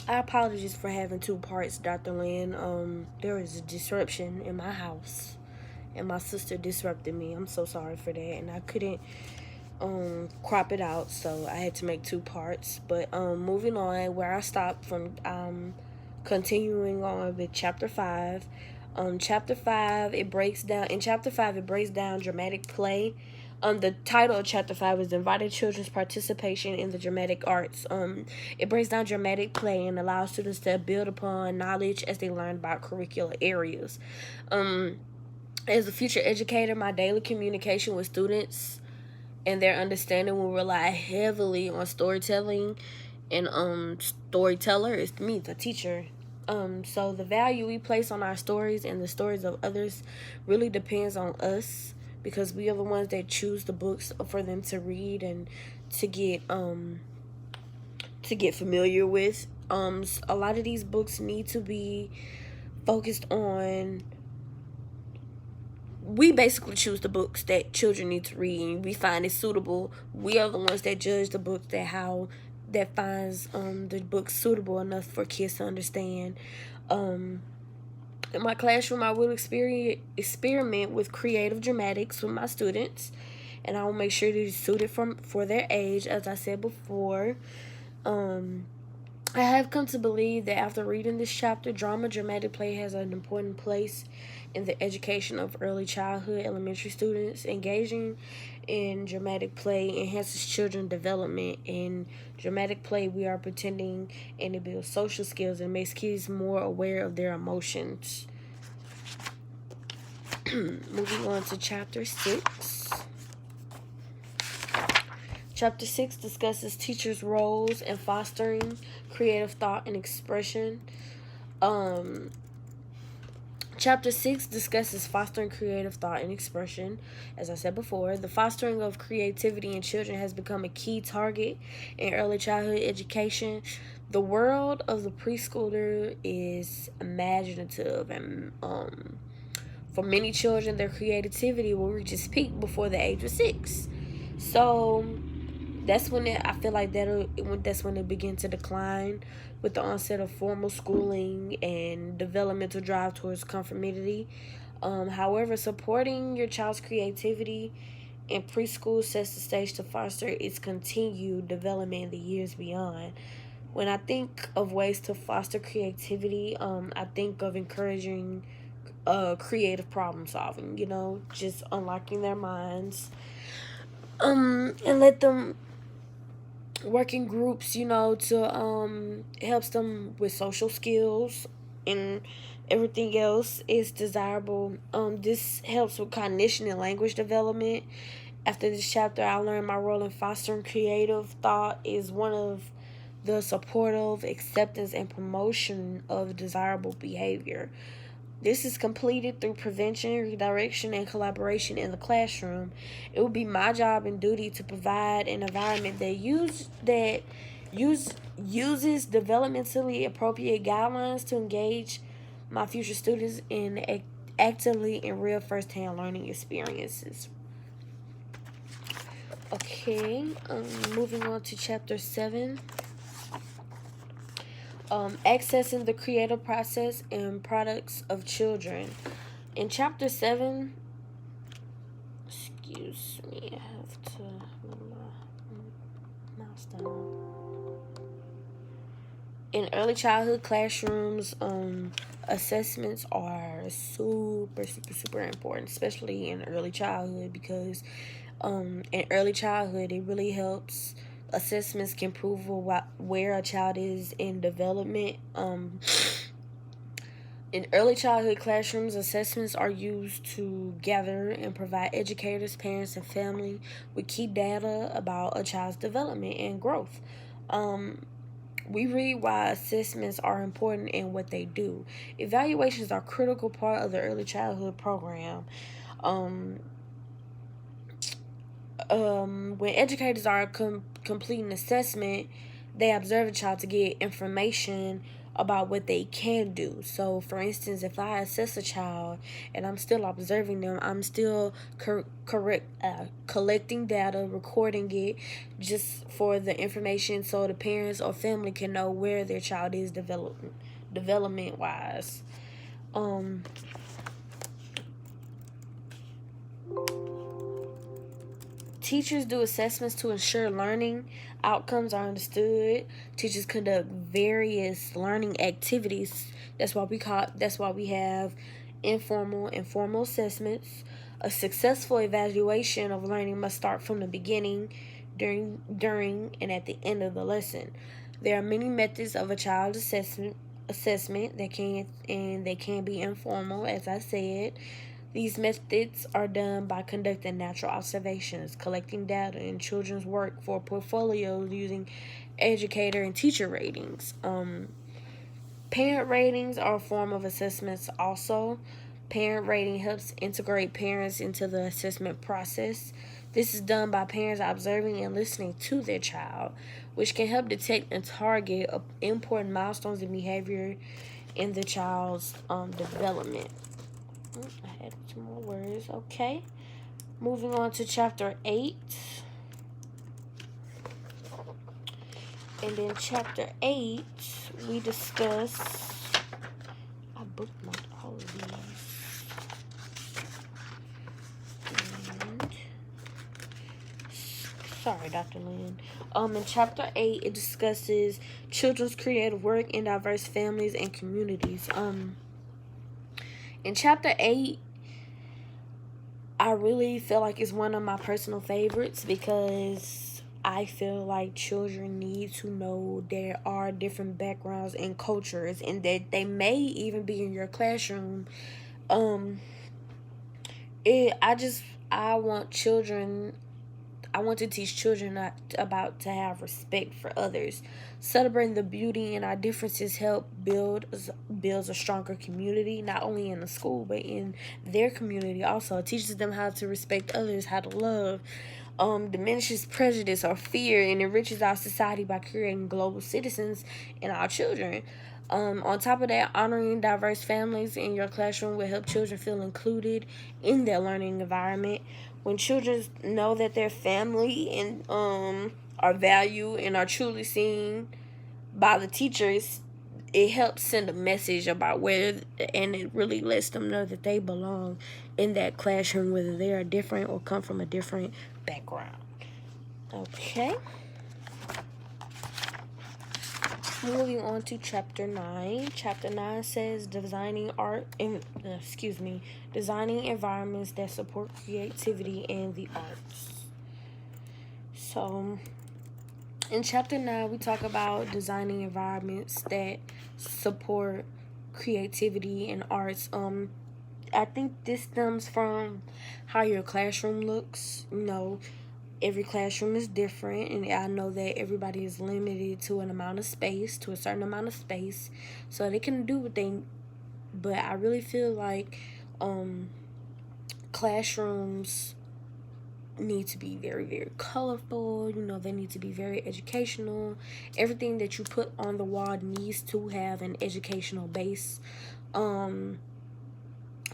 I apologize for having two parts, Dr. Lynn. There was a disruption in my house, and my sister disrupted me. I'm so sorry for that, and I couldn't crop it out, so I had to make two parts. But moving on, where I stopped from, continuing on with chapter 5. Chapter 5, it breaks down. In chapter 5, it breaks down dramatic play. The title of chapter 5 is Invited Children's Participation in the Dramatic Arts. It breaks down dramatic play and allows students to build upon knowledge as they learn about curricular areas. Um, as a future educator, my daily communication with students and their understanding will rely heavily on storytelling, and storyteller is me, the teacher. So the value we place on our stories and the stories of others really depends on us, because we are the ones that choose the books for them to read and to get familiar with. A lot of these books need to be focused on, we basically choose the books that children need to read, and we find it suitable. We are the ones that judge the books that finds the books suitable enough for kids to understand. Um, in my classroom, I will experiment with creative dramatics with my students, and I will make sure that it's suited for their age, as I said before. Um, I have come to believe that after reading this chapter, dramatic play has an important place in the education of early childhood elementary students. Engaging in dramatic play enhances children's development. In dramatic play, we are pretending, and it builds social skills and makes kids more aware of their emotions. Moving on to chapter 6. Chapter 6 discusses teachers' roles in fostering creative thought and expression. Um, Chapter 6 discusses fostering creative thought and expression. As I said before, the fostering of creativity in children has become a key target in early childhood education. The world of the preschooler is imaginative, and for many children, their creativity will reach its peak before the age of 6. So I feel like that's when it begins to decline with the onset of formal schooling and developmental drive towards conformity. However, supporting your child's creativity in preschool sets the stage to foster its continued development in the years beyond. When I think of ways to foster creativity, I think of encouraging creative problem solving, just unlocking their minds, and let them working groups, to helps them with social skills and everything else is desirable. This helps with cognition and language development. After this chapter, I learned my role in fostering creative thought is one of the supportive acceptance and promotion of desirable behavior. This is completed through prevention, redirection, and collaboration in the classroom. It will be my job and duty to provide an environment uses developmentally appropriate guidelines to engage my future students in actively in real first-hand learning experiences. Okay, moving on to chapter 7. Accessing the creative process and products of children. In chapter 7, excuse me, I have to move my mouse down. In early childhood classrooms, assessments are super important, especially in early childhood, because in early childhood it really helps. Assessments can prove where a child is in development. In early childhood classrooms, assessments are used to gather and provide educators, parents, and family with key data about a child's development and growth. Um, we read why assessments are important and what they do. Evaluations are a critical part of the early childhood program. Um, when educators are completing assessment, they observe a child to get information about what they can do. So, for instance, if I assess a child and I'm still observing them, I'm still collecting data, recording it, just for the information so the parents or family can know where their child is development wise. Teachers do assessments to ensure learning outcomes are understood. Teachers conduct various learning activities. That's why we have informal and formal assessments. A successful evaluation of learning must start from the beginning, during and at the end of the lesson. There are many methods of a child assessment that can be informal, as I said. These methods are done by conducting natural observations, collecting data in children's work for portfolios using educator and teacher ratings. Parent ratings are a form of assessments also. Parent rating helps integrate parents into the assessment process. This is done by parents observing and listening to their child, which can help detect and target important milestones and behavior in the child's development. I had 2 more words. Okay. Moving on to chapter 8. And in chapter 8, we discuss... I bookmarked all of these. And... Sorry, Dr. Lynn. In chapter 8, it discusses children's creative work in diverse families and communities. In chapter 8, I really feel like it's one of my personal favorites because I feel like children need to know there are different backgrounds and cultures and that they may even be in your classroom. I want to teach children to have respect for others. Celebrating the beauty in our differences builds a stronger community, not only in the school, but in their community also. It teaches them how to respect others, how to love, diminishes prejudice or fear, and enriches our society by creating global citizens in our children. On top of that, honoring diverse families in your classroom will help children feel included in their learning environment. When children know that their family and are valued and are truly seen by the teachers, it helps send a message about where, and it really lets them know that they belong in that classroom, whether they are different or come from a different background. Okay. Moving on to chapter 9. Chapter 9 says designing environments that support creativity and the arts. So, in chapter 9, we talk about designing environments that support creativity and arts. I think this stems from how your classroom looks. Every classroom is different, and I know that everybody is limited to a certain amount of space, so they can do what they. But I really feel like classrooms need to be very, very colorful. They need to be very educational. Everything that you put on the wall needs to have an educational base.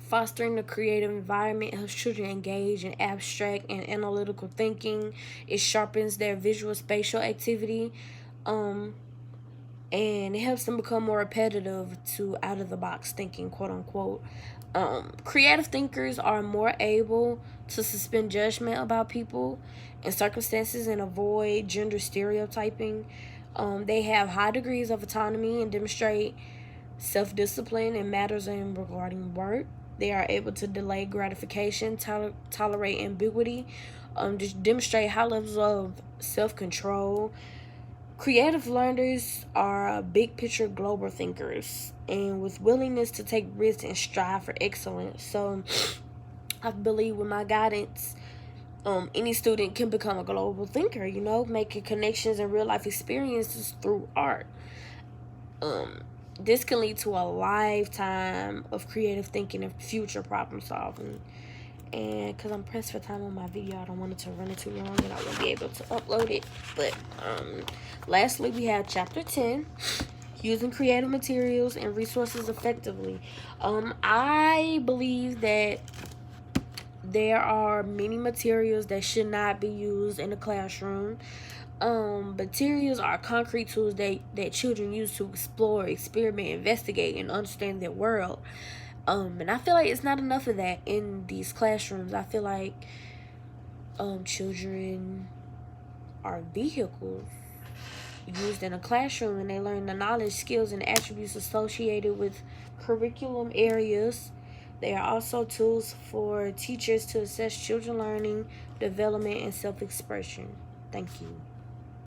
Fostering a creative environment helps children engage in abstract and analytical thinking. It sharpens their visual spatial activity, and it helps them become more repetitive to out-of-the-box thinking, quote-unquote. Creative thinkers are more able to suspend judgment about people and circumstances and avoid gender stereotyping. They have high degrees of autonomy and demonstrate self-discipline in matters regarding work. They are able to delay gratification, tolerate ambiguity, just demonstrate high levels of self-control. Creative learners are big picture global thinkers and with willingness to take risks and strive for excellence. So I believe with my guidance, any student can become a global thinker, making connections and real life experiences through art. This can lead to a lifetime of creative thinking and future problem solving. And because I'm pressed for time on my video, I don't want it to run it too long and I won't be able to upload it. But lastly, we have chapter 10. Using creative materials and resources effectively. I believe that there are many materials that should not be used in the classroom. Materials are concrete tools that children use to explore, experiment, investigate, and understand their world. And I feel like it's not enough of that in these classrooms. I feel like children are vehicles used in a classroom, and they learn the knowledge, skills, and attributes associated with curriculum areas. They are also tools for teachers to assess children learning, development, and self-expression. Thank you.